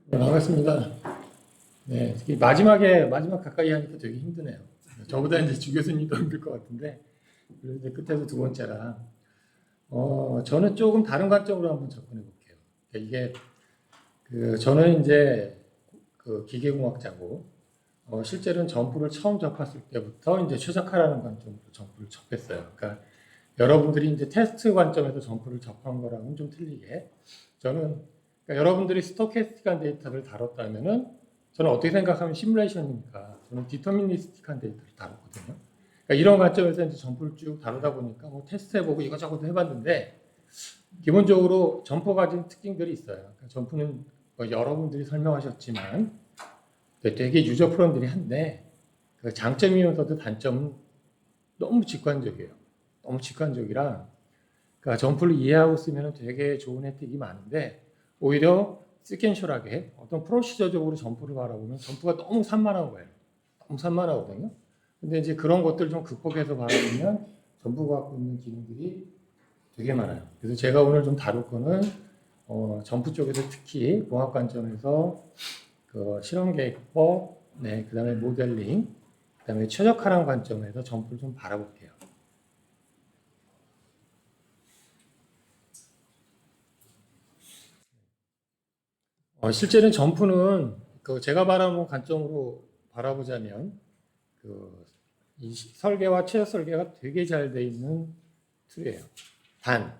네, 반갑습니다. 네, 특히 마지막 가까이 하니까 되게 힘드네요. 저보다 이제 주 교수님도 힘들 것 같은데, 그래서 이제 끝에서 두 번째라, 저는 조금 다른 관점으로 한번 접근해 볼게요. 그러니까 이게, 저는 이제 그 기계공학자고, 실제로는 점프를 처음 접했을 때부터 이제 최적화라는 관점으로 점프를 접했어요. 그러니까 여러분들이 이제 테스트 관점에서 점프를 접한 거랑은 좀 틀리게, 저는 그러니까 여러분들이 스토캐스틱한 데이터를 다뤘다면은 저는 어떻게 생각하면 시뮬레이션이니까 저는 디터미니스틱한 데이터를 다뤘거든요. 그러니까 이런 관점에서 이제 점프를 쭉 다루다 보니까 뭐 테스트해보고 이것저것 해봤는데 기본적으로 점프 가진 특징들이 있어요. 그러니까 점프는 뭐 여러분들이 설명하셨지만 되게 유저 프렌들리한데 그 장점이면서도 단점은 너무 직관적이에요. 너무 직관적이라 그러니까 점프를 이해하고 쓰면 되게 좋은 혜택이 많은데 오히려 시퀀셜하게 어떤 프로시저적으로 점프를 바라보면 점프가 너무 산만한 거예요. 너무 산만하거든요. 근데 이제 그런 것들 좀 극복해서 바라보면 점프가 갖고 있는 기능들이 되게 많아요. 그래서 제가 오늘 좀 다룰 거는 점프 쪽에서 특히 공학 관점에서 그 실험 계획법, 네, 그다음에 모델링, 그다음에 최적화라는 관점에서 점프를 좀 바라볼게요. 실제는 점프는 그 제가 바라본 관점으로 바라보자면 이 설계와 최적 설계가 되게 잘 돼 있는 툴이에요. 단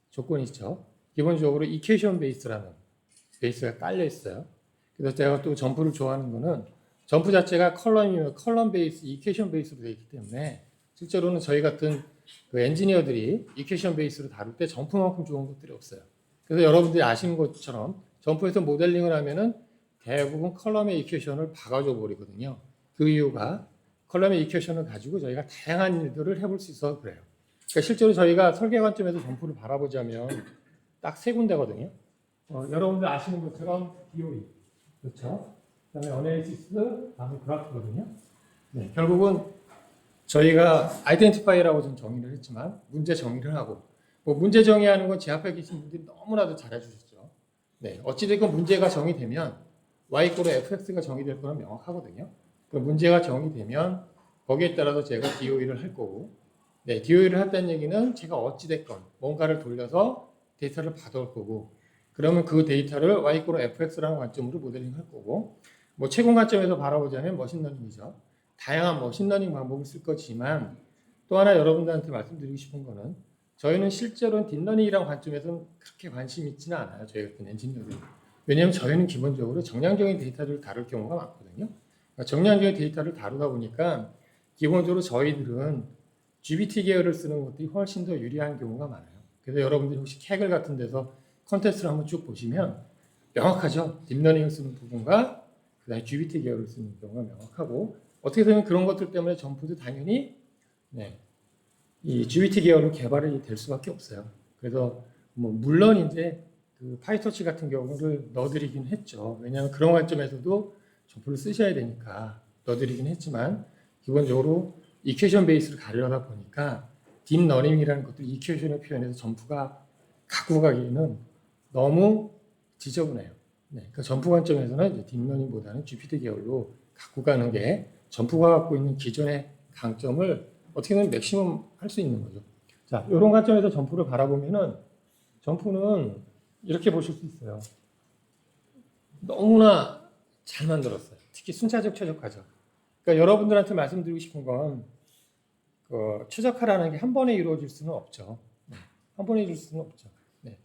조건이 있죠. 기본적으로 이퀘이션 베이스라는 베이스가 깔려 있어요. 그래서 제가 또 점프를 좋아하는 거는 점프 자체가 컬럼이면 컬럼 베이스, 이퀘이션 베이스로 되어 있기 때문에 실제로는 저희 같은 그 엔지니어들이 이퀘이션 베이스로 다룰 때 점프만큼 좋은 것들이 없어요. 그래서 여러분들이 아시는 것처럼 점프에서 모델링을 하면은 대부분 컬럼의 이퀘이션을 박아줘 버리거든요. 그 이유가 컬럼의 이퀘이션을 가지고 저희가 다양한 일들을 해볼 수 있어서 그래요. 그러니까 실제로 저희가 설계 관점에서 점프를 바라보자면 딱 세 군데거든요. 여러분들 아시는 것처럼 DOE, 그렇죠? 그다음에 어널리시스, 다음에 그래프거든요. 네, 결국은 저희가 아이덴티파이라고 좀 정의를 했지만 문제 정의를 하고 뭐 문제 정의하는 건 제 앞에 계신 분들이 너무나도 잘해주셨죠. 네, 어찌됐건 문제가 정의되면 y 로 fx가 정의될 거는 명확하거든요. 그 문제가 정의되면 거기에 따라서 제가 DOE를 할 거고, 네, DOE를 했다는 얘기는 제가 어찌됐건 뭔가를 돌려서 데이터를 받아올 거고, 그러면 그 데이터를 y 로 fx라는 관점으로 모델링 할 거고, 뭐 최근 관점에서 바라보자면 머신러닝이죠. 다양한 머신러닝 방법을 쓸 거지만 또 하나 여러분들한테 말씀드리고 싶은 거는 저희는 실제로는 딥러닝이라는 관점에서는 그렇게 관심 있지는 않아요. 저희 같은 엔지니어들이. 왜냐하면 저희는 기본적으로 정량적인 데이터를 다룰 경우가 많거든요. 그러니까 정량적인 데이터를 다루다 보니까 기본적으로 저희들은 GBT 계열을 쓰는 것들이 훨씬 더 유리한 경우가 많아요. 그래서 여러분들이 혹시 캐글 같은 데서 컨텐츠를 한번 쭉 보시면 명확하죠. 딥러닝을 쓰는 부분과 그다음에 GBT 계열을 쓰는 경우가 명확하고 어떻게 보면 그런 것들 때문에 점프도 당연히 네, 이 GBT 계열은 개발이 될 수밖에 없어요. 그래서 뭐 물론 이제 그 파이터치 같은 경우를 넣어드리긴 했죠. 왜냐하면 그런 관점에서도 점프를 쓰셔야 되니까 넣어드리긴 했지만 기본적으로 이퀘이션 베이스를 가려다 보니까 딥러닝이라는 것들 이퀘이션을 표현해서 점프가 갖고 가기에는 너무 지저분해요. 네, 그 점프 관점에서는 이제 딥러닝보다는 GPT 계열로 갖고 가는 게 점프가 갖고 있는 기존의 강점을 어떻게 보면 맥시멈 할 수 있는 거죠. 자, 이런 관점에서 점프를 바라보면은 점프는 이렇게 보실 수 있어요. 너무나 잘 만들었어요. 특히 순차적 최적화죠. 그러니까 여러분들한테 말씀드리고 싶은 건 최적화라는 게 한 번에 이루어질 수는 없죠. 네, 한 번에 이룰 수는 없죠. 네.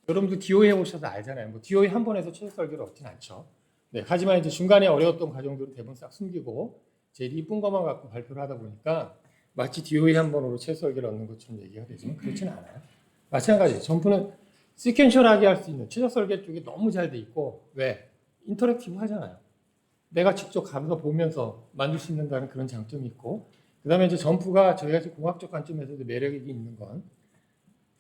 여러분들 DOE 해보셔서 알잖아요. 뭐 DOE 한 번에서 최적 설계를 얻진 않죠. 네, 하지만 이제 중간에 어려웠던 과정들을 대부분 싹 숨기고 제일 이쁜 것만 갖고 발표를 하다 보니까 마치 DOE 한 번으로 최적 설계를 얻는 것처럼 얘기가 되지만 그렇지는 않아요. 마찬가지 점프는 시퀀셜하게 할 수 있는 최적 설계 쪽이 너무 잘 돼 있고 왜? 인터랙티브 하잖아요. 내가 직접 가서 보면서 만들 수 있는다는 그런 장점이 있고 그다음에 이제 점프가 저희가 공학적 관점에서도 매력이 있는 건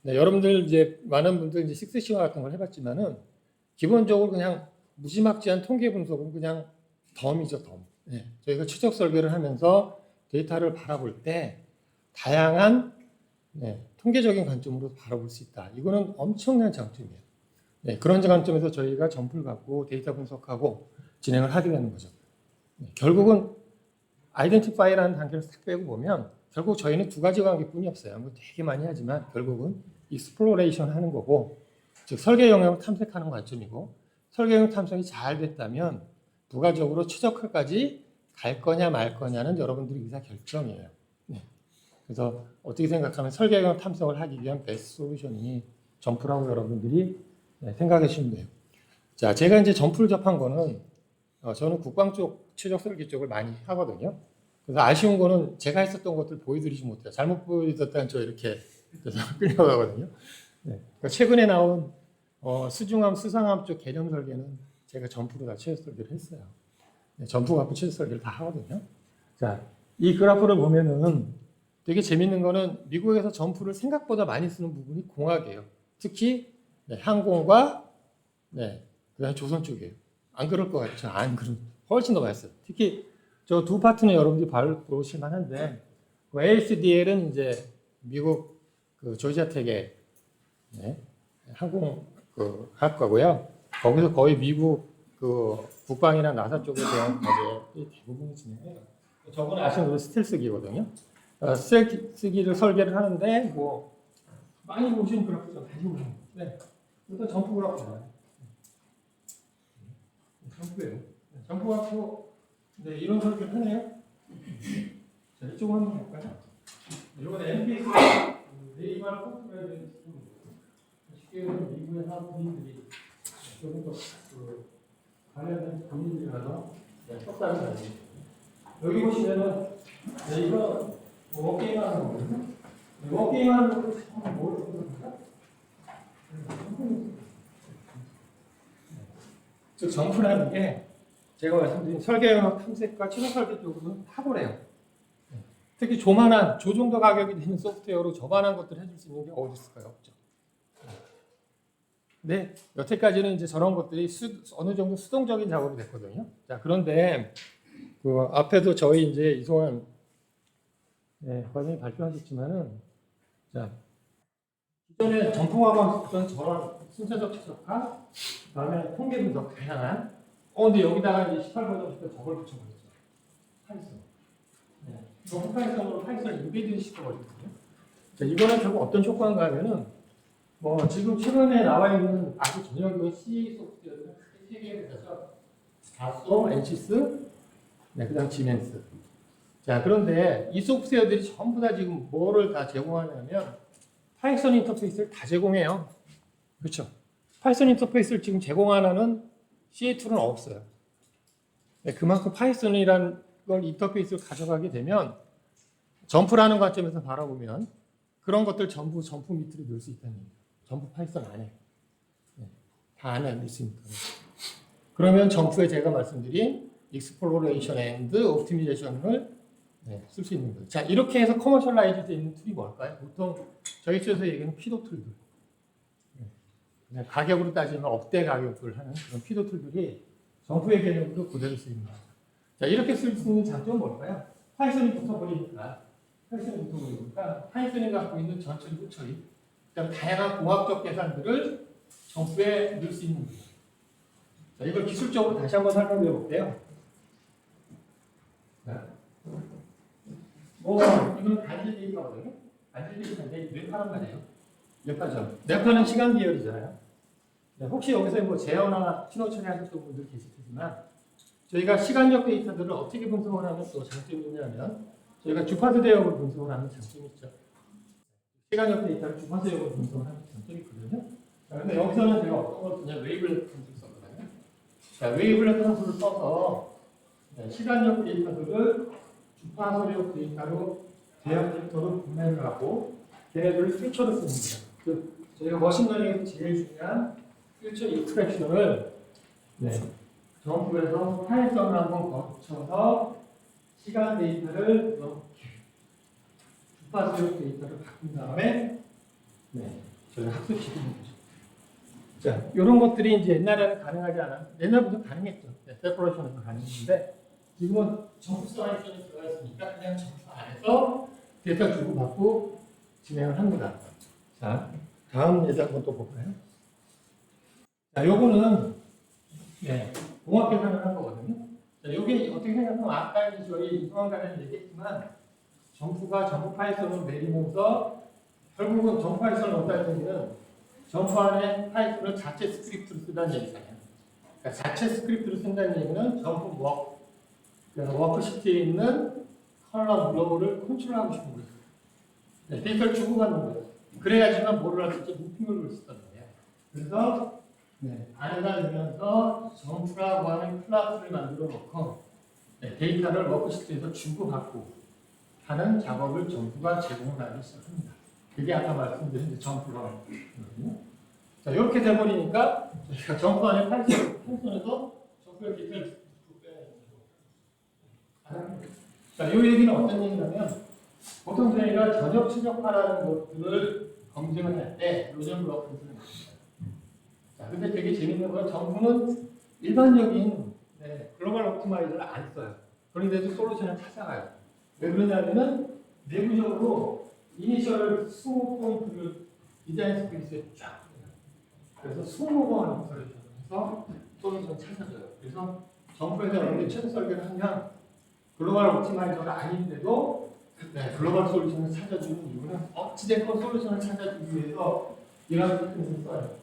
네, 여러분들 이제 많은 분들 이제 식스시마 같은 걸 해봤지만은 기본적으로 그냥 무지막지한 통계 분석은 그냥 덤이죠, 덤. 네, 저희가 추적 설계를 하면서 데이터를 바라볼 때 다양한 네, 통계적인 관점으로 바라볼 수 있다. 이거는 엄청난 장점이에요. 네, 그런 관점에서 저희가 점프를 갖고 데이터 분석하고 진행을 하게 되는 거죠. 네, 결국은 아이덴티파이라는 단계를 싹 빼고 보면 결국 저희는 두 가지 관계뿐이 없어요. 뭐 되게 많이 하지만 결국은 익스플로레이션 하는 거고, 즉 설계 영역을 탐색하는 관점이고, 설계 영역 탐색이 잘 됐다면 부가적으로 최적화까지 갈 거냐 말 거냐는 여러분들의 의사 결정이에요. 네. 그래서 어떻게 생각하면 설계 영역 탐색을 하기 위한 베스트 솔루션이 점프라고 여러분들이 생각해 주시면 돼요. 자, 제가 이제 점프를 접한 거는 저는 국방 쪽 최적 설계 쪽을 많이 하거든요. 그래서 아쉬운 거는 제가 했었던 것들 보여드리지 못해요. 잘못 보여드렸다는 저 이렇게 끌려가거든요. 네. 그러니까 최근에 나온 수중함, 수상함 쪽 개념 설계는 제가 점프로 다 최적 설계를 했어요. 네, 점프 갖고 최적 설계를 다 하거든요. 자, 이 그래프를 보면은 되게 재밌는 거는 미국에서 점프를 생각보다 많이 쓰는 부분이 공학이에요. 특히 항공과 그다음 조선 쪽이에요. 안 그럴 것 같죠? 안 그런 훨씬 더 많이 써요. 특히 저 두 파트는 여러분들이 보실 만한데 그 ASDL은 이제 미국 그 조지아텍의 항공 그 학과고요. 거기서 거의 미국 그 국방이나 나사 쪽에 대한 과제 대부분이 진행해요. 저번에 아시는 대로 스텔스기거든요. 스텔스기를 설계를 하는데 뭐 많이 보시는 그래프 좀 가지고 있는 네. 일단 점프 그래프잖아요. 점프예요. 점프 갖고 이런 설계를 하네요. 자, 이쪽으로 한번 볼까요? 이건 NPS 네이버 포트라이드 시스템입니다. 쉽게 말하면 미국의 사업 본인들이 조금 더그 관련된 본인들이 가서 석사를 하죠. 여기 보시면은 이거 워게임하는 거거든요. 워게임하는 것도 참 뭘 쓰는가? 즉 점프라는 게 제가 말씀드린 설계영역 탐색과 최종 설계 쪽으로는 탁월해요. 특히 조만한 조정도 가격이 되는 소프트웨어로 저만한 것들을 해줄 수 있는 게 어디 있을까요? 없죠. 네, 여태까지는 이제 저런 것들이 어느 정도 수동적인 작업이 됐거든요. 자, 그런데 그 앞에도 저희 이제 이송환 과장님 발표하셨지만은, 자, 기존에 점프하고 있었던 저런 순차적 최적화, 그다음에 통계 분석 다양한. 근데 여기다가 이제 18버전부터 저걸 붙여버렸죠. 파이썬. 너무 파이썬으로 파이썬 인베이드 시켜버리거든요. 자, 이거는 결국 어떤 효과인가 하면은, 뭐, 지금 최근에 나와 있는 아주 전형적인 C 소프트웨어는 크게 세 개를 해서, 다소, 엔시스, 그 다음 지멘스. 자, 그런데 이 소프트웨어들이 전부 다 지금 뭐를 다 제공하냐면, 파이썬 인터페이스를 다 제공해요. 그렇죠? 파이썬 인터페이스를 지금 제공 하나는 CA2는 없어요. 그만큼 파이썬이라는 걸 인터페이스를 가져가게 되면 점프라는 관점에서 바라보면 그런 것들 전부 점프 밑으로 넣을 수 있다는 얘기예요. 전부 파이썬 안에. 다 안에 넣을 수 있니까. 그러면 점프에 제가 말씀드린 익스플로레이션 앤드 옵티미제이션을 쓸 수 있는 거예요. 자, 이렇게 해서 커머셜라이즈 되어 있는 툴이 뭘까요? 보통 저희 쪽에서 얘기하는 피도 툴들. 그냥 가격으로 따지면 억대 가격을 하는 그런 피도 툴들이 점프의 개념으로 그대로 쓰입니다. 자, 이렇게 쓸 수 있는 장점은 뭘까요? 파이썬이 붙어버리니까, 파이썬이 갖고 있는 전처리, 후처리, 그다음 다양한 공학적 계산들을 점프에 넣을 수 있는 거예요. 자, 이걸 기술적으로 다시 한번 설명해 볼게요. 이건 단지 데이터거든요. 단지 데이터인데 뇌파란 말이에요. 뇌파죠. 뇌파는 시간 계열이잖아요. 혹시 여기서 뭐 제어나 신호 처리하셨던 분들 계실 테지만 저희가 시간적 데이터들을 어떻게 분석을 하면 또 장점이 있냐면 저희가 주파수 대역을 분석을 하는 장점이 있죠. 시간적 데이터를 주파수 대역으로 분석을 하는 장점이 있거든요. 그런데 여기서는 제가 어떤 걸 쓰냐 웨이블렛 함수를 썼거든요. 자, 웨이블렛 함수를 써서 시간적 데이터들을 주파수력 데이터로 대역 데이터로 분해를 하고 걔네들을 퓨처로 쓰는 거예요. 저희가 머신러닝에서 제일 중요한 퓨처 익스프레션을 점프에서 파이썬을 한번 거쳐서 시간 데이터를 이렇게 주파수력 데이터를 바꾼 다음에 저희가 학습시키는 거죠. 자, 이런 것들이 이제 옛날에는 가능하지 않았, 옛날부터 가능했죠. 세퍼레이션에서 가능했는데 지금은 점프 스라이션이 들어가 있으니까 그냥 점프 안에서 데이터 주고받고 진행을 합니다. 자, 다음 예제 한번 또 볼까요? 자, 요거는 공학 계산을 한 거거든요. 자, 요게 어떻게 생각하면 아까 이제 저희 이수환 과장이 얘기했지만 점프가 파이썬을 내리면서 결국은 점프 파이썬을 넣었다는 얘기는 점프 안에 파이썬을 자체 스크립트로 쓰다는 얘기잖아요. 그러니까 자체 스크립트로 쓴다는 얘기는 점프 워크시트에 있는 컬럼 블록을 컨트롤하고 싶은 거예요. 데이터를 주고받는 거예요. 그래야지만 뭐를 할 수 있지? 루핑을 쓰단 말이에요. 그래서 안에다 넣으면서 점프라고 하는 클래스를 만들어 놓고 데이터를 워크시트에서 주고받고 하는 작업을 점프가 제공을 하기 시작합니다. 그게 아까 말씀드린 점프런이거든요. 자, 이렇게 돼버리니까 저희가 점프 안에 파이썬에서 점프의 데이터를 자, 이 얘기는 어떤 얘기냐면 보통 저희가 전역 최적화라는 것들을 검증을 할 때 로전 블록 검증을 합니다. 자, 근데 되게 재밌는 건 점프는 일반적인 글로벌 옵티마이저를 안 써요. 그런데도 솔루션을 찾아가요. 왜 그러냐면은 내부적으로 이니셜 20포인트를 디자인 스페이스에 쫙 그래서 20번을 해서 솔루션 찾아줘요. 그래서 점프에서 여러분이 최소 설계를 하면 글로벌 옵티마이저가 아닌데도 글로벌 솔루션을 찾아주는 이유는 어찌됐건 솔루션을 찾아주기 위해서 이런 테크닉을 써요.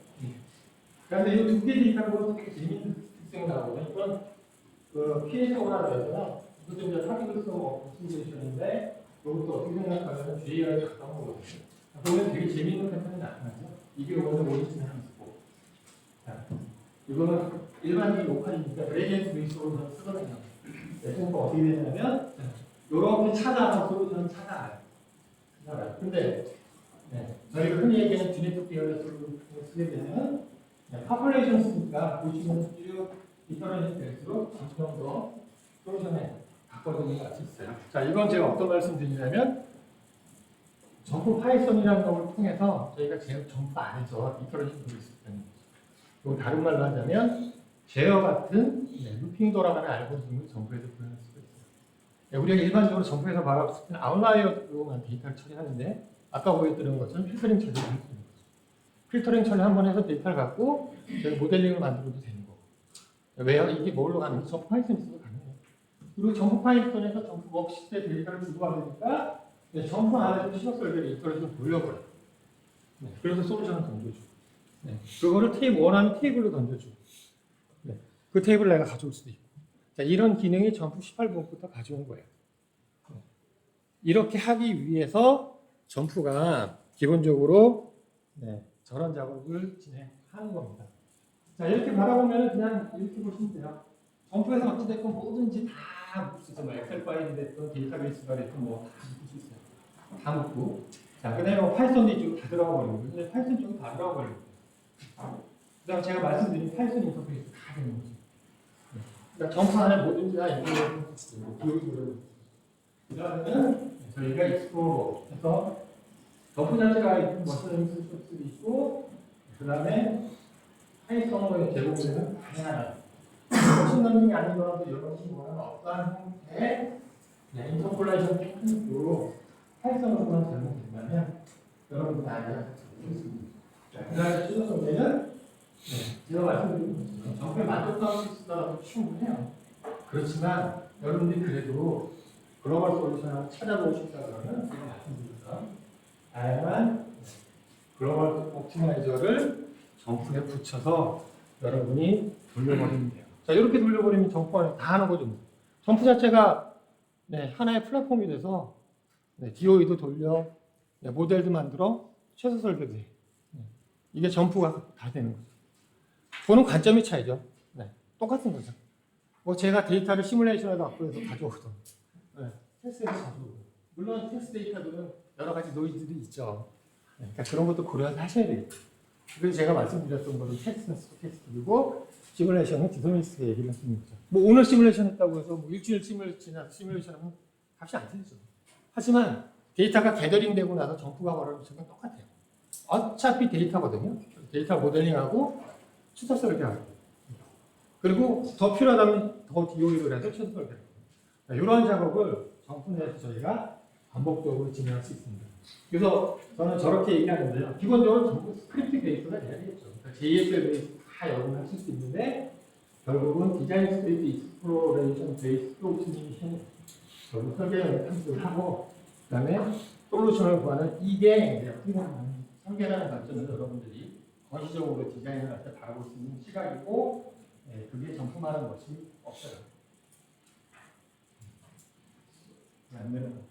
그런데 이 두 개 데이터를 보면 되게 재밌는 특성이 나오거든요. 이건 그 PSO라고 해서요. 이것도 이제 파티클스 옵티마이제이션인데 이것도 어떻게 생각하면 JR에 가까운 거거든요. 보면 되게 재밌는 패턴이 나타나죠. 이게 오늘 오리지널 함수고. 자, 이거는 일반적인 로컬이니까 그레디언트 베이스로 쓰거든요. 그러니까 어떻게 되냐면 이렇게 찾아서 솔루션을 찾아가요. 근데 저희가 흔히 얘기하는 지네틱 계열의 솔루션을 쓰게 되면 파퓰레이션 쓰니까 보시면 쭉 디퍼런트 될수록 점점 더 솔루션에 바꿔주는 것 있어요. 자, 이건 제가 어떤 말씀 드리냐면 점프 파이썬이라는 걸 통해서 저희가 점프 안에서 디퍼런트 돌릴 수 있다는 거죠. 다른 말로 하자면 제어 같은 루핑 돌아가는 알고리즘을 점프에서 구현할 수가 있어요. 우리가 일반적으로 점프에서 말하고 싶은 아웃라이어로만 데이터를 처리하는데 아까 보여드린 것처럼 필터링 처리를 할 수 있는 거죠. 필터링 처리 한번 해서 데이터를 갖고 저희 모델링을 만들어도 되는 거고. 왜요? 이게 뭘로 가는지 점프 파이썬에서도 가능해요. 그리고 점프 파이썬에서 점프 워크시트에 데이터를 주고받으니까 점프 안에서 시각 설계를 이터레이션 돌려버려요. 그래서 솔루션을 던져줘. 그거를 원하는 테이블로 던져줘. 그 테이블을 내가 가져올 수도 있고. 자, 이런 기능이 점프 18번부터 가져온 거예요. 이렇게 하기 위해서 점프가 기본적으로 저런 작업을 진행하는 겁니다. 자, 이렇게 바라보면 그냥 이렇게 보시면 돼요. 점프에서 어찌됐건 뭐든지 다 묶을 수 있어요. 엑셀 파일이 됐든 데이터베이스가 됐든 뭐 다 묶을 수 있어요. 다 묶고. 자, 그 다음에 파이썬 이쪽으로 다 들어가 버리고. 근데 파이썬 쪽으로 다 들어가 버리고. 그 다음에 제가 말씀드린 파이썬 인터페이스 다 되는 거죠. 그러니까 점프 안에 뭐든지 다 이거 기울이고. 그 다음에는 저희가 익스플로러에서 점프 자체가 있는 머신러닝 소스도 있고, 그 다음에 파이썬으로 제공되는 다양한 머신러닝이 아니더라도 여러분이 원하는 어떠한 형태의 인터폴레이션 테크닉으로 파이썬으로만 제공된다면 여러분들 알아야 좋겠습니다. 그 다음에 최종 소개는 제가 말씀드린 것처럼 점프에 만족감을 쓰더라도 충분해요. 그렇지만 여러분들이 그래도 글로벌 솔루션을 찾아보고 싶다 그러면 제가 말씀드린 것처럼 다양한 글로벌 옵티마이저를 점프에 붙여서 여러분이 돌려버리면 돼요. 자, 이렇게 돌려버리면 점프 안에 다 하는 거죠. 점프 자체가 하나의 플랫폼이 돼서 DOE도 돌려, 모델도 만들어, 최소 설계도 해. 이게 점프가 다 되는 거죠. 보는 관점의 차이죠. 똑같은 거죠. 뭐 제가 데이터를 시뮬레이션에다 업로드해서 가져오거든. 테스트에서 가져오고. 물론 테스트 데이터들은 여러 가지 노이즈들이 있죠. 그러니까 그런 것도 고려해서 하셔야 돼요. 그래서 제가 말씀드렸던 거는 테스트는 테스트이고 시뮬레이션은 디터미니스트 얘기를 했습니다. 뭐 오늘 시뮬레이션 했다고 해서 뭐 일주일 시뮬레이션 하면 값이 안 틀리죠. 하지만 데이터가 게더링 되고 나서 점프가 벌어지는 건 똑같아요. 어차피 데이터거든요. 데이터 모델링하고 추적 설계하고. 그리고 더 필요하다면 더 DOE를 해서 추적 설계하고. 이러한 작업을 점프 내에서 저희가 반복적으로 진행할 수 있습니다. 그래서 저는 저렇게 얘기하는데요. 기본적으로 전부 스크립트 베이스가 돼야 되겠죠. 그러니까 JSL 베이스 다 다 적용하실 수 있는데 결국은 디자인 스테이트 익스플로레이션 베이스 오프티미션 결국 설계를 탐색을 하고 그다음에 솔루션을 구하는 이게 이제 어떻게 보면 설계라는 관점에서 여러분들이 거시적으로 디자인을 할 때 바라볼 수 있는 시각이고 그게 정품하는 것이 없어요. 안 되는 거.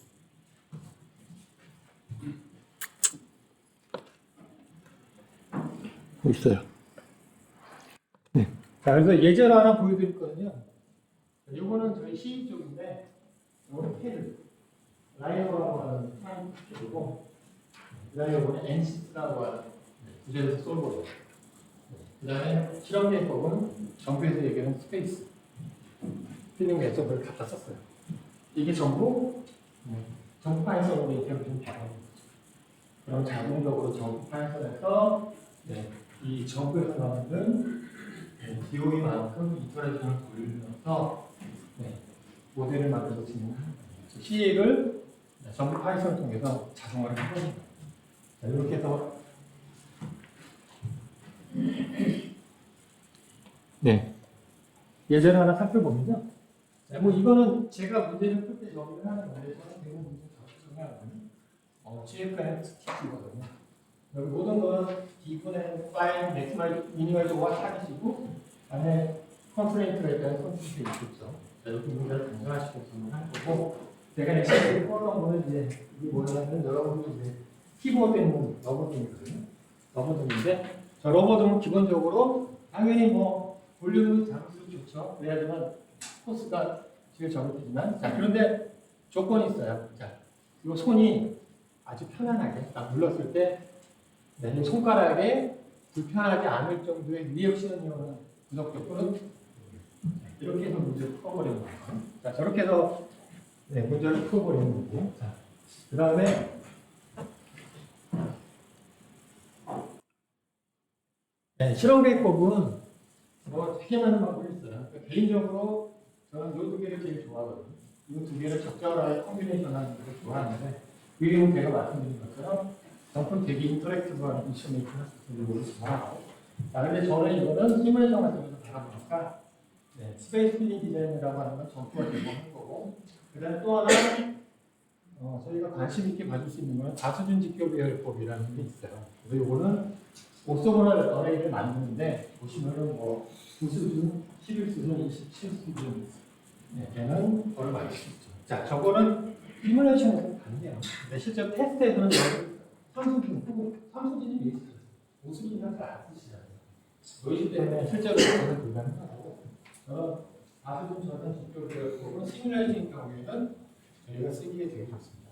있어요. 네. 자, 그래서 예제를 하나 보여드릴 거든요. 이거는 저희 시인 쪽인데, 이거는 캐드, 라이너라고 하는 캐드고, 그 다음에 이거는 NC라고 하는 구제에서 솔버예요. 그 다음에 실험 계획법은 정부에서 얘기하는 스페이스, 필링 앱서브를 갖다 썼어요. 이게 전부 정부 파이썬으로 인터뷰를 좀 받아보는 거죠. 그럼 자동적으로 정부 파이썬에서 이 정부에서 만든 DOE만큼 이터레이션을 돌리면서 모델을 만들어서 진행하는 거예요. CA를 정부 파이썬을 통해서 자동화를 해보는 거예요. 자, 이렇게 해서 예제를 하나 살펴보면요. 자, 뭐 이거는 제가 문제를 풀 때 정리를 하는 건데 저는 대부분 문제 정리하는 GFN 특징이거든요. 여기 모든 거는 디분의 파인, 맥시멀, 미니멀과 타깃이고 안에 컨스트레인트가 있다는 컨스트레인트 있겠죠. 자, 여기 문제를 단정하시고 질문하는 거고 제가 엑셀을 꺼놓은 거는 이제 이게 뭐냐면 여러분들 이제 키보드에 있는 러버등이거든요. 러버등인데 저 러버등은 기본적으로 당연히 뭐 볼륨을 잡을수록 좋죠. 그래야지만 코스가 제일 적어지지만 자 그런데 조건이 있어요. 자, 이 손이 아주 편안하게 딱 눌렀을 때 내 손가락에 불편하지 않을 정도의 리액션이 오는 구석 조건은 이렇게 해서 문제를 풀어버리는 거예요. 자, 저렇게 해서 문제를 풀어버리는 거고. 자, 그 다음에 실험 계획법은 뭐 되게 많은 방법이 있어요. 그러니까 개인적으로 저는 이 두 개를 제일 좋아하거든요. 이 두 개를 적절하게 콤비네이션하는 걸 좋아하는데 위에는 제가 말씀드린 것처럼 정품 되게 인터랙티브한 미션을 하는 좋아하고 자, 근데 저는 이거는 시뮬레이션 관점에서 바라보니까 스페이스 필링 디자인이라고 하는 건 정부가 제공한 거고 그 다음에 또 하나 저희가 관심 있게 봐줄 수 있는 건 다수준 직교 배열법이라는 게 있어요. 그래서 이거는 옵소고널 어레이를 만드는데 보시면은 뭐 9수준, 11수준, 27수준 걔는 그걸 만들 수 있죠. 자, 저거는 시뮬레이션에서 반대요. 근데 실제 테스트에서는 3수준 혹은 3수준이 베이스죠. 5수준이면 잘 안 쓰시잖아요. 그렇기 때문에 실제로 저는 불가능하고 저는 4수준 저는 직교 배열법은 시뮬레이션 경우에는 저희가 쓰기에 되게 좋습니다.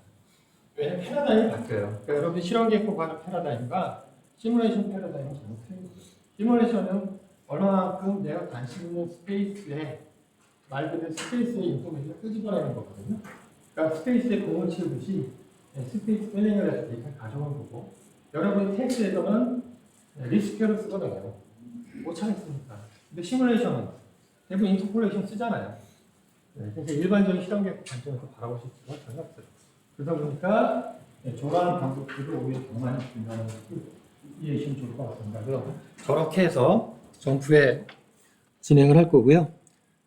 왜냐면 패러다임이 바뀌어요. 그러니까 여러분 실험 계획법하는 패러다임과 시뮬레이션 패러다임은 전혀 틀린 거예요. 시뮬레이션은 얼마만큼 내가 관심 있는 스페이스에 말 그대로 스페이스의 인포메이션을 끄집어내는 거거든요. 그러니까 스페이스에 공을 치우듯이 스페이스 필링을 해서 데이터를 가져오는 거고 여러분이 텍스트에서는 리스크를 쓰거든요. 못 찾겠으니까. 근데 시뮬레이션은 대부분 인터폴레이션 쓰잖아요. 그래서 일반적인 실험 계획 관점에서 바라보실 필요가 전혀 없어요. 그러다 보니까 조라는 방법들을 오히려 더 많이 준다는 것을 이해하시면 좋을 것 같습니다. 그래서 저렇게 해서 점프에 진행을 할 거고요.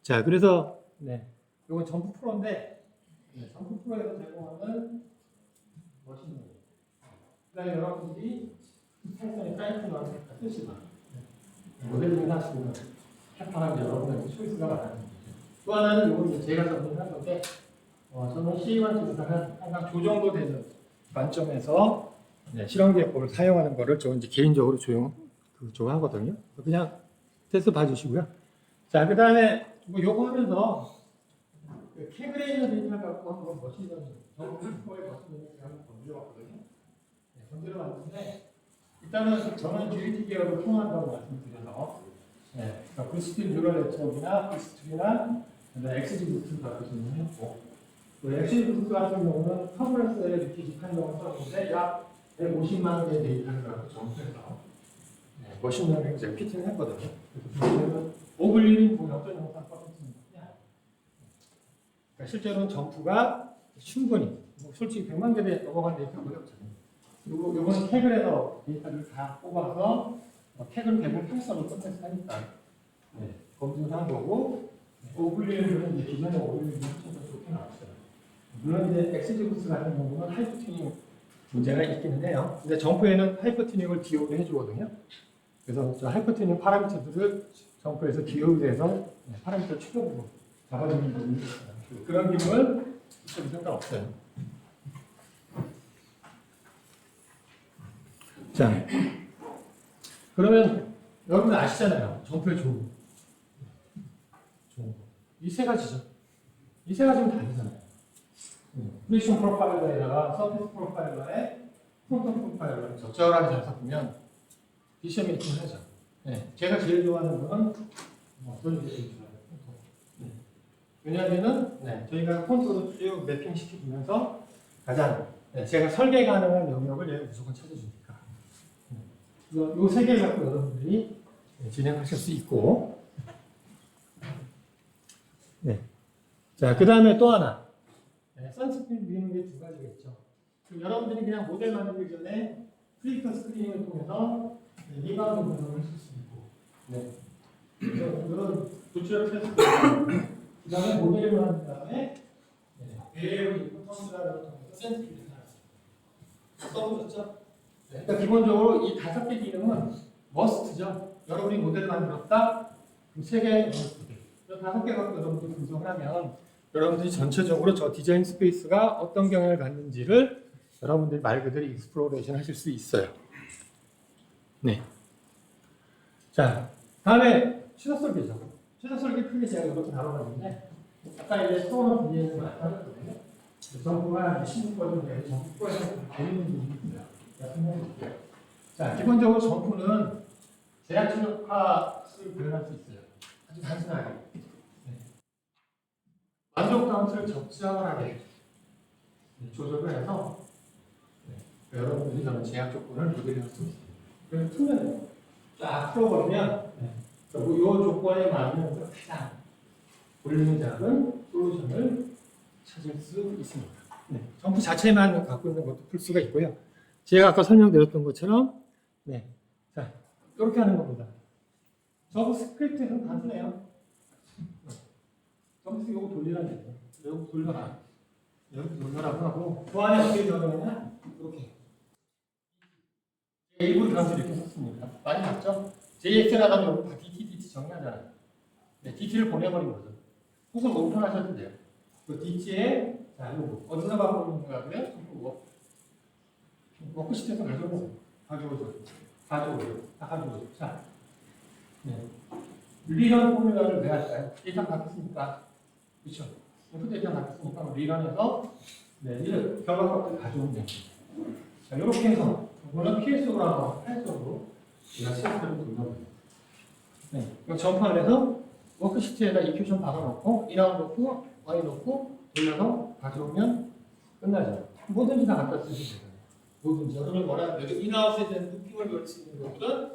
자, 그래서 이건 점프 프로인데 점프 프로에서 제공하는 멋있는 그다음에 여러분들이 파이썬의 사이트만 쓰시면 모델링을 하시면 패턴하게 여러분한테 초이스가 많아집니다. 또 하나는 이건 제가 정리를 한 건데 저는 C 관점에서는 항상 조정도 되는 관점에서 실험 계획법을 사용하는 거를 저 이제 개인적으로 좋아하거든요. 그냥 테스트 봐주시고요. 자, 그 다음에 뭐 요거 하면서 캐그레이너 데이터를 갖고 한번 머신러닝, 정보의 머신러닝을 한번 건드려봤거든요. 건드려봤는데 일단은 저는 UET 계열을 통한다고 말씀드려서 그러니까 부스트 뉴럴 네트워크나 부스트나 XGBoost 같은 경우는 했고 XGBoost 같은 경우는 컨퍼런스에 리퀴지 판정을 썼는데 약 150만 개의 데이터를 갖고 점수해서 머신러닝을 제가 피팅을 했거든요. 그래서 오블리는 어떤 영상 썼습니다. 그러니까 실제로는 점프가 충분히 솔직히 100만 개 넘어간 데이터 어렵잖아요. 그리고 이번 택을 해서 데이터를 다 뽑아서 팩은 대부분 평선으로 끝내서 하니까 검증을 한 거고 오블리언은 이제 기존의 오블리언이 훨씬 더 좋게 나왔어요. 물론 이제 엑스지구스 같은 경우는 하이프 튜닝 문제가 있기는 해요. 근데 점프에는 하이프 튜닝을 기호를 해주거든요. 그래서 저 하이프 튜닝 파라미터들을 점프에서 기호를 해서 파라미터 추적으로 잡아주는 부분이 있어요. 그런 기능을 있어도 상관없어요. 자, 그러면 여러분 아시잖아요. 점프의 좋은 거. 이 세 가지죠. 이 세 가지는 다르잖아요. 프리션 프로파일러에다가 서피스 프로파일러에 프론트 프로파일러를 적절하게 잘 섞으면 디시엄 매칭을 하죠. 제가 제일 좋아하는 거는 어떤 게 제일 좋아요? 왜냐하면은 저희가 콘솔을 쭉 매핑 시켜주면서 가장 제가 설계 가능한 영역을 얘가 무조건 찾아주니까 이 세 개를 갖고 여러분들이 진행하실 수 있고 자, 그 다음에 또 하나 선스크린 미는 게 두 가지겠죠. 여러분들이 그냥 모델 만들기 전에 프리터 스크린을 통해서 리바운드 분석을 쓸 수 있고 그런 도출력 테스트 그 다음에 모델을 만든 다음에 배열을 입고 턴스라를 통해서 센스티비티를 하나 써보셨죠? 그러니까 기본적으로 이 5개 기능은 머스트죠. 여러분이 모델을 만들었다? 그럼 3개 머스트. 5개 갖고 여러분들이 분석을 하면 여러분들이 전체적으로 저 디자인 스페이스가 어떤 경향을 갖는지를 여러분들이 말 그대로 익스플로레이션 하실 수 있어요. 자, 다음에 취사 설계죠. 취사 설계 크게 제가 이렇게 다뤄봤는데 아까 이제 스토어는 분리해서 말씀하셨거든요. 정부가 16번 정도 정부에서 재밌는 부분이 있어요. 자, 기본적으로 정부는 제한 출력화를 표현할 수 있어요. 아주 단순하게. 만족 카운트를 적절하게 조절을 해서 여러분들이 저는 제약 조건을 모델할 수 있어요. 그래서 투명해요. 쫙 풀어버리면 이 조건에 맞는 가장 볼륨이 작은 솔루션을 찾을 수 있습니다. 점프 자체만 갖고 있는 것도 풀 수가 있고요. 제가 아까 설명드렸던 것처럼 자, 이렇게 하는 겁니다. 저거 스크립트는 단순해요. 점프 이거 돌리라는 얘기예요. 여기 돌려라. 여기 돌려라고 하고 그 안에 어떻게 들어가느냐? 이렇게 일부러 변수 이렇게 썼습니다. 많이 봤죠? JX를 하다가 여기 다 DT 정리하잖아요. DT를 보내버린 거죠. 혹은 뭐 오픈하셔도 돼요. 그 DT에 자, 이거 어디서 바꾸는 거야? 그래? 워크시트에서 가져오죠. 다 가져오죠. 자, 리런 포뮬러를 왜 할까요? 일단 바뀌었으니까. 그렇죠? 인풋 데이터 바뀌었으니까 리런에서 이를 결과값을 가져오면 됩니다. 자, 이렇게 해서 이거는 PS으로 하고 팔속으로 제가 시스템을 돌려버려요. 이 점프안에서 워크시트에다 이큐션 박아놓고 인아웃 놓고 Y 놓고 돌려서 가져오면 끝나죠. 뭐든지 다 갖다 쓰시면 돼요. 뭐든지 여러분이 원하는 대로 인아웃에 대한 루핑을 그릴 수 있는 것보다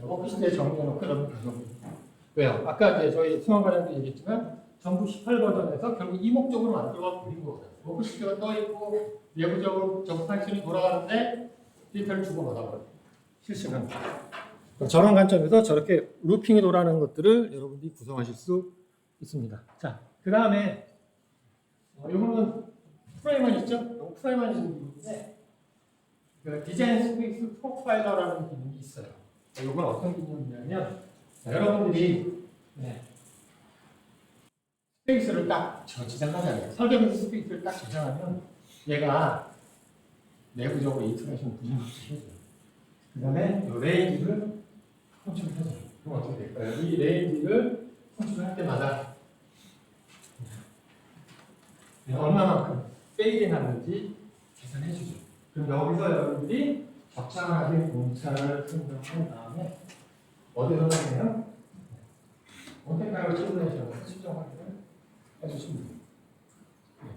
워크시트에 정리해놓고 여러분 가져옵니다. 왜요? 아까 이제 저희 수강과정도 얘기했지만 정부 18 버전에서 결국 이 목적으로 만들어 버린 거예요. 워크시트가 떠있고 내부적으로 정부 파이썬이 돌아가는데 데이터를 주고받아버려요. 실시간. 저런 관점에서 저렇게 루핑이 돌아가는 것들을 여러분들이 구성하실 수 있습니다. 자, 그 다음에 이거는 프레임만 있죠? 프레임만 있는 기능인데 그 디자인 스페이스 프로파일러라는 기능이 있어요. 이건 어떤 기능이냐면 여러분들이 스페이스를 딱 지정하잖아요. 설계된 스페이스를 딱 지정하면 얘가 내부적으로 인터랙션 구성을 해줘요. 그 다음에 이 레인지를 컨트롤해줘요. 그럼 어떻게 될까요? 이 레인지를 컨트롤할 때마다 얼마만큼 페이드 났는지 계산해주죠. 그럼 여기서 여러분들이 적당하게 공차를 선정한 다음에 어디서 하냐면 원택하고 시뮬레이션을 측정 확인을 해주시면 됩니다.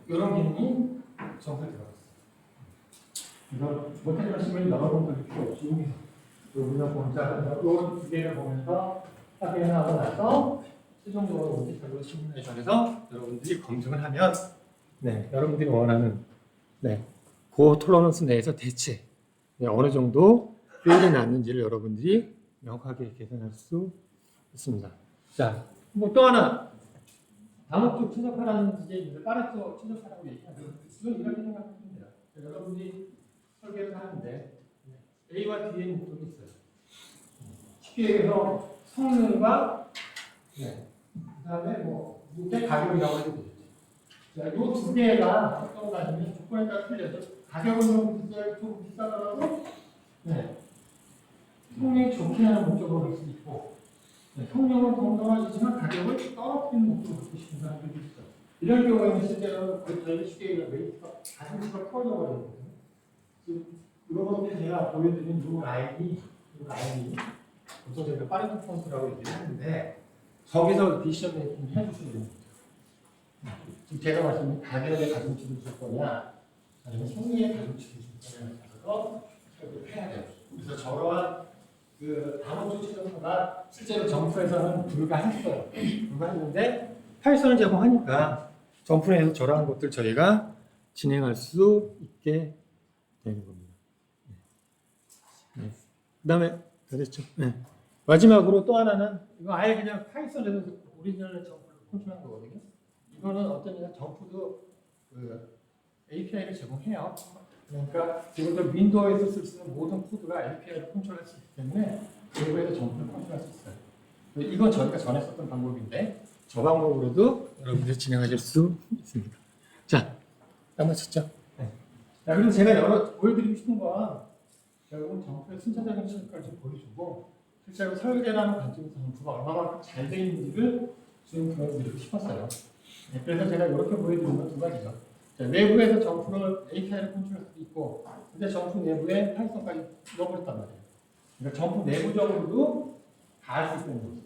이런 기능이 정보에 들어갔어요. 이거 원택하고 시뮬레이션 여러분들 필요 없이 여기서 우리가 공차를 이 개를 보면서 확인하고 나서 최종적으로 원택하고 시뮬레이션에서 여러분들이 검증을 하면 여러분들이 원하는 그 톨러런스 내에서 대체 어느 정도 페일이 났는지를 여러분들이 명확하게 계산할 수 있습니다. 자, 뭐 또 하나 다목적 최적화라는 이제 파레토 최적화라고 얘기하죠. 이건 이렇게 생각하면 돼요. 여러분이 설계를 하는데 A와 D의 목적이 있어요. 쉽게 얘기해서 성능과 그다음에 뭐 이게 가격이라고 해도 되죠. 자, 이 두 개가 어떤 가지면 조건에 따라 틀려서 가격은 좀 비싸더라도 성능이 좋게 하는 목적으로 할 수 있고 성능은 동등하지만 가격을 떨어뜨리는 목적으로 갖고 싶은 사람들도 있어. 이런 경우에는 실제로 저희가 쉽게 얘기하면 웨이트가 가슴치가 커져 버리거든요. 이렇게 제가 보여드린 이 라인이 보통 저희가 파레토 폰트라고 얘기를 하는데 거기서 디시전 메이킹 해주시면 됩니다. 지금 제가 말씀드린 가격의 가중치를 줄 거냐 아니면 성능의 가중치를 줄 거냐에 따라서 설계를 해야 돼요. 그래서 저러한 그 다목적 최적화가 실제로 점프에서는 불가했어요. 불가했는데 파이썬을 제공하니까 점프에서 저러한 것들 저희가 진행할 수 있게 되는 겁니다. 그 다음에 다 됐죠? 마지막으로 또 하나는 이거 아예 그냥 파이썬에서 오리지널 점프를 컨트롤한 거거든요. 이거는 어떤 점프도 그 API를 제공해요. 그러니까 지금도 윈도우에서 쓸 수 있는 모든 코드가 API를 컨트롤할 수 있기 때문에 외부에서 점프를 컨트롤할 수 있어요. 이건 저희가 전에 썼던 방법인데 저 방법으로도 여러분들이 진행하실 수 있습니다. 자, 다 마쳤죠? 자, 그리고 제가 보여드리고 싶은 건 결국은 점프의 순차적인 실력을 좀 보여주고 실제로 설계라는 관점에서 점프가 얼마나 잘 되어 있는지를 좀 보여드리고 싶었어요. 그래서 제가 이렇게 보여드리는 건 두 가지죠. 자, 외부에서 점프를 API를 컨트롤할 수도 있고 근데 점프 내부에 파이썬까지 넣어버렸단 말이에요. 그러니까 점프 내부적으로도 다 할 수 있는 거죠.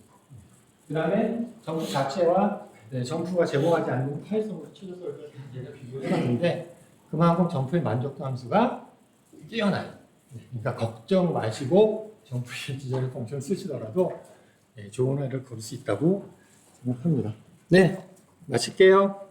그 다음에 점프 자체와 점프가 제공하지 않는 파이썬으로 치료설계를 제가 비교를 해봤는데 그만큼 점프의 만족도 함수가 뛰어나요. 그러니까 걱정 마시고 점프의 디자인 펑션 쓰시더라도 좋은 애를 고를 수 있다고 생각합니다. 네, 마칠게요.